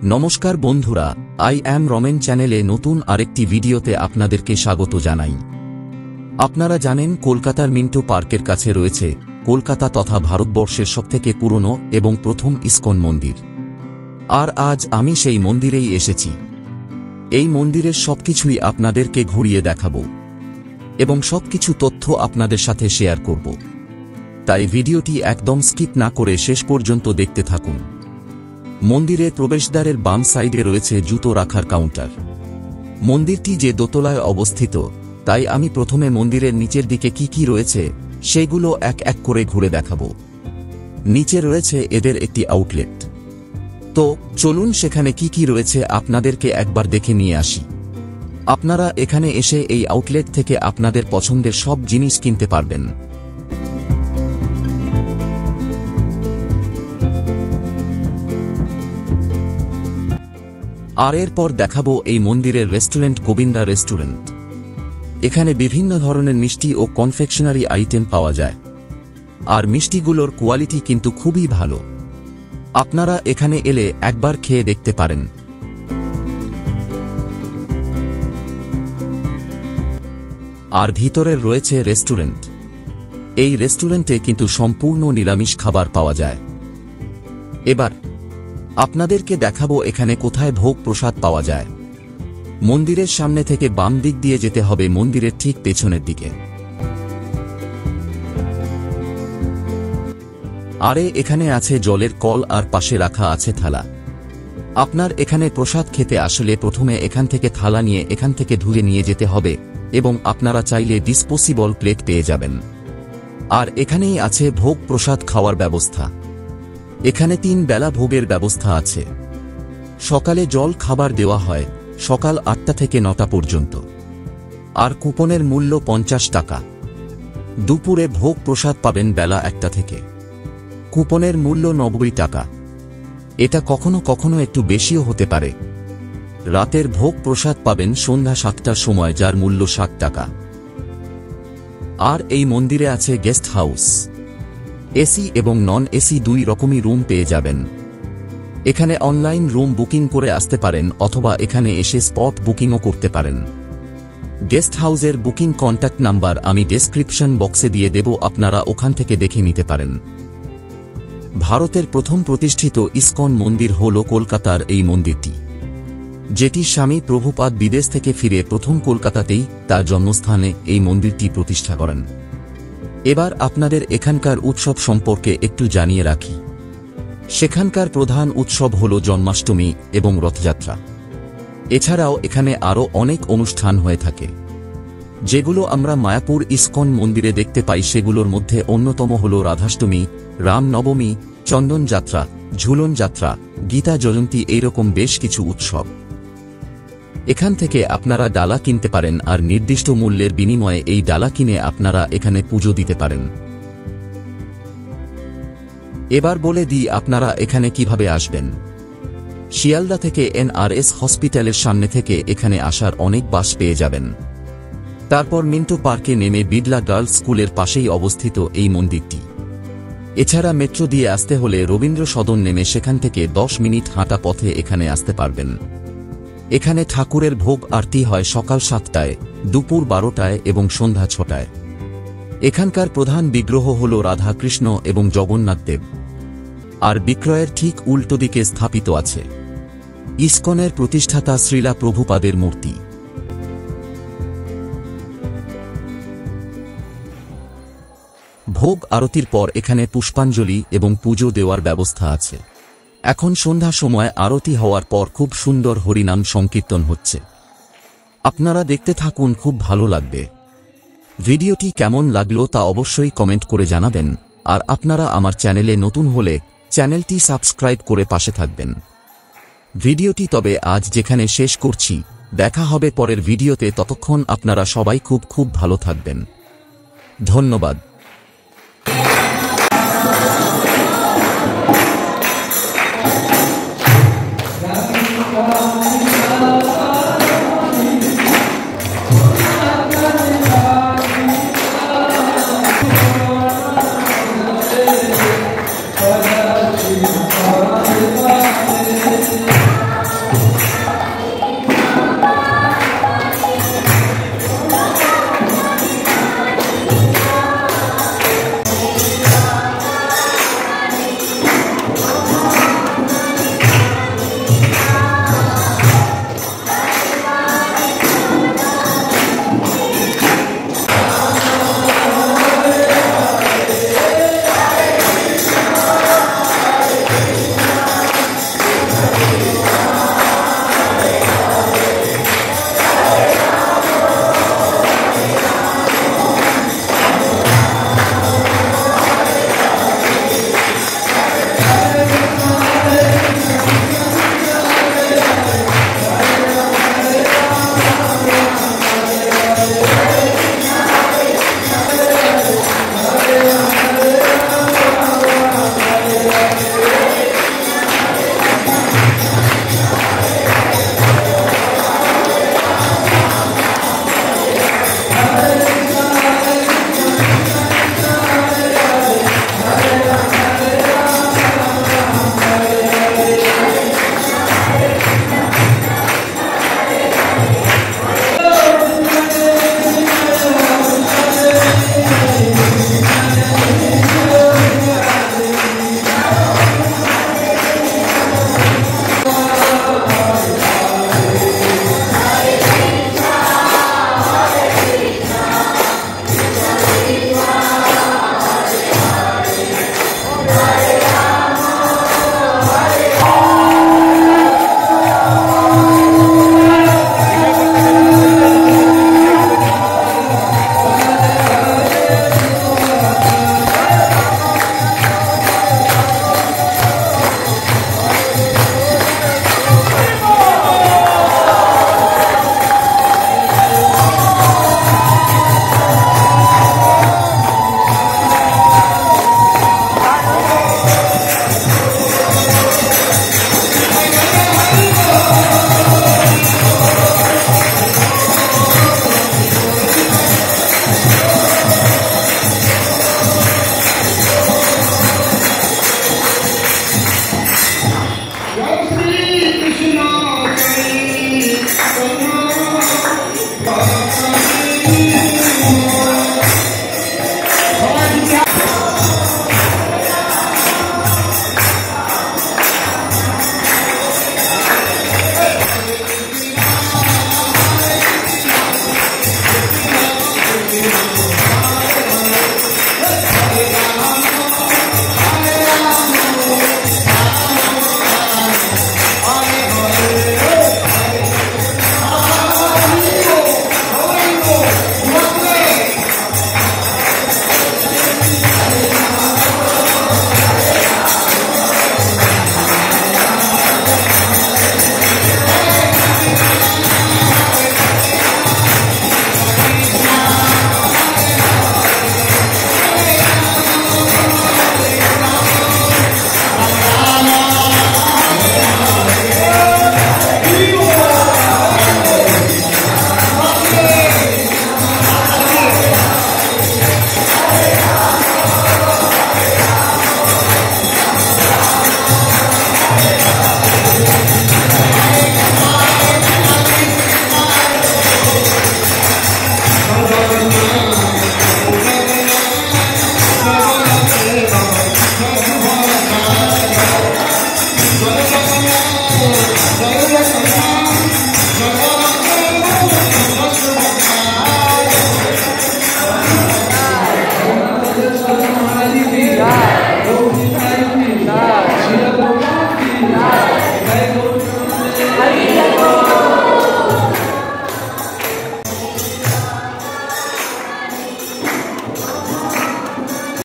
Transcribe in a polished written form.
নমস্কার বন্ধুরা, I am Ramen চ্যানেলে নতুন আরেকটি ভিডিওতে আপনাদেরকে স্বাগত জানাই। আপনারা জানেন কলকাতার মিন্টো পার্কের কাছে রয়েছে কলকাতা তথা ভারতবর্ষের সবথেকে পুরনো এবং প্রথম ইসকন মন্দির। আর আজ আমি সেই মন্দিরেই এসেছি। এই মন্দিরের সবকিছুই আপনাদেরকে ঘুরিয়ে দেখাবো এবং সবকিছু তথ্য আপনাদের সাথে শেয়ার করব। তাই ভিডিওটি একদম স্কিপ না করে শেষ পর্যন্ত দেখতে থাকুন। মন্দিরের প্রবেশদ্বারের বাম সাইডে রয়েছে জুতো রাখার কাউন্টার। মন্দিরটি যে দোতলায় অবস্থিত, তাই আমি প্রথমে মন্দিরের নিচের দিকে কি কি রয়েছে সেগুলো এক এক করে ঘুরে দেখাবো। নিচে রয়েছে এদের একটি আউটলেট। তো চলুন সেখানে কি কি রয়েছে আপনাদেরকে একবার দেখে নিয়ে আসি। আপনারা এখানে এসে এই আউটলেট থেকে আপনাদের পছন্দের সব জিনিস কিনতে পারবেন। আর এরপর দেখাবো এই মন্দিরের রেস্টুরেন্ট গোবিন্দা রেস্টুরেন্ট। এখানে বিভিন্ন ধরনের মিষ্টি ও কনফেকশনারি আইটেম পাওয়া যায়, আর মিষ্টিগুলোর কোয়ালিটি কিন্তু খুবই ভালো। আপনারা এখানে এলে একবার খেয়ে দেখতে পারেন। আর ভিতরের রয়েছে রেস্টুরেন্ট। এই রেস্টুরেন্টে কিন্তু সম্পূর্ণ নিরামিষ খাবার পাওয়া যায়। এবার আপনাদেরকে দেখাবো এখানে কোথায় ভোগ প্রসাদ পাওয়া যায়। মন্দিরের সামনে থেকে বাম দিক দিয়ে যেতে হবে মন্দিরের ঠিক পেছনের দিকে। আরে এখানে আছে জলের কল আর পাশে রাখা আছে থালা। আপনার এখানে প্রসাদ খেতে আসলে প্রথমে এখান থেকে থালা নিয়ে এখান থেকে ধুয়ে নিয়ে যেতে হবে এবং আপনারা চাইলে ডিসপোসিবল প্লেট পেয়ে যাবেন। আর এখানেই আছে ভোগ প্রসাদ খাওয়ার ব্যবস্থা। এখানে 3 বেলা ভোগের ব্যবস্থা আছে। সকালে জল খাবার দেওয়া হয় সকাল 8টা থেকে 9টা পর্যন্ত, আর কুপনের মূল্য 50 টাকা। দুপুরে ভোগ প্রসাদ পাবেন বেলা 1টা থেকে, কুপনের মূল্য 90 টাকা। এটা কখনো কখনো একটু বেশিও হতে পারে। রাতের ভোগ প্রসাদ পাবেন সন্ধ্যা 7টার সময়, যার মূল্য 60 টাকা। আর এই মন্দিরে আছে গেস্ট হাউস। এসি এবং নন এসি 2 রকমই রুম পেয়ে যাবেন। এখানে অনলাইন রুম বুকিং করে আসতে পারেন অথবা এখানে এসে স্পট বুকিংও করতে পারেন। গেস্ট হাউসের বুকিং কন্ট্যাক্ট নাম্বার আমি ডেসক্রিপশন বক্সে দিয়ে দেব, আপনারা ওখান থেকে দেখে নিতে পারেন। ভারতের প্রথম প্রতিষ্ঠিত ইসকন মন্দির হল কলকাতার এই মন্দিরটি, যেটি স্বামী প্রভুপাদ বিদেশ থেকে ফিরে প্রথম কলকাতাতেই তার জন্মস্থানে এই মন্দিরটি প্রতিষ্ঠা করেন। এবার আপনাদের এখানকার উৎসব সম্পর্কে একটু জানিয়ে রাখি। সেখানকার প্রধান উৎসব হল জন্মাষ্টমী এবং রথযাত্রা। এছাড়াও এখানে আরও অনেক অনুষ্ঠান হয়ে থাকে, যেগুলো আমরা মায়াপুর ইসকন মন্দিরে দেখতে পাই। সেগুলোর মধ্যে অন্যতম হল রাধাষ্টমী, রাম নবমী, চন্দন যাত্রা, ঝুলন যাত্রা, গীতা জয়ন্তী, এইরকম বেশ কিছু উৎসব। এখান থেকে আপনারা ডালা কিনতে পারেন, আর নির্দিষ্ট মূল্যের বিনিময়ে এই ডালা কিনে আপনারা এখানে পুজো দিতে পারেন। এবার বলে দিই আপনারা এখানে কিভাবে আসবেন। শিয়ালদা থেকে NRS হসপিটালের সামনে থেকে এখানে আসার অনেক বাস পেয়ে যাবেন। তারপর মিন্টো পার্কে নেমে বিড়লা গার্লস স্কুলের পাশেই অবস্থিত এই মন্দিরটি। এছাড়া মেট্রো দিয়ে আসতে হলে রবীন্দ্র সদন নেমে সেখান থেকে 10 মিনিট হাঁটা পথে এখানে আসতে পারবেন। এখানে ঠাকুরের ভোগ আরতি হয় সকাল 7টায়, দুপুর 12টায় এবং সন্ধ্যা 6টায়। এখানকার প্রধান বিগ্রহ হল রাধা কৃষ্ণ এবং জগন্নাথ দেব। আর বিক্রয়ের ঠিক উল্টো দিকে স্থাপিত আছে ইসকনের প্রতিষ্ঠাতা শ্রীলা প্রভুপাদের মূর্তি। ভোগ আরতির পর এখানে পুষ্পাঞ্জলি এবং পুজো দেওয়ার ব্যবস্থা আছে। এখন সন্ধ্যা সময় আরতি হওয়ার পর খুব সুন্দর হরিনাম সংকীর্তন হচ্ছে। আপনারা দেখতে থাকুন, খুব ভালো লাগবে। ভিডিওটি কেমন লাগলো তা অবশ্যই কমেন্ট করে জানাবেন। আর আপনারা আমার চ্যানেলে নতুন হলে চ্যানেলটি সাবস্ক্রাইব করে পাশে থাকবেন। ভিডিওটি তবে আজ যেখানে শেষ করছি, দেখা হবে পরের ভিডিওতে। ততক্ষণ আপনারা সবাই খুব খুব ভালো থাকবেন। ধন্যবাদ। Thank you.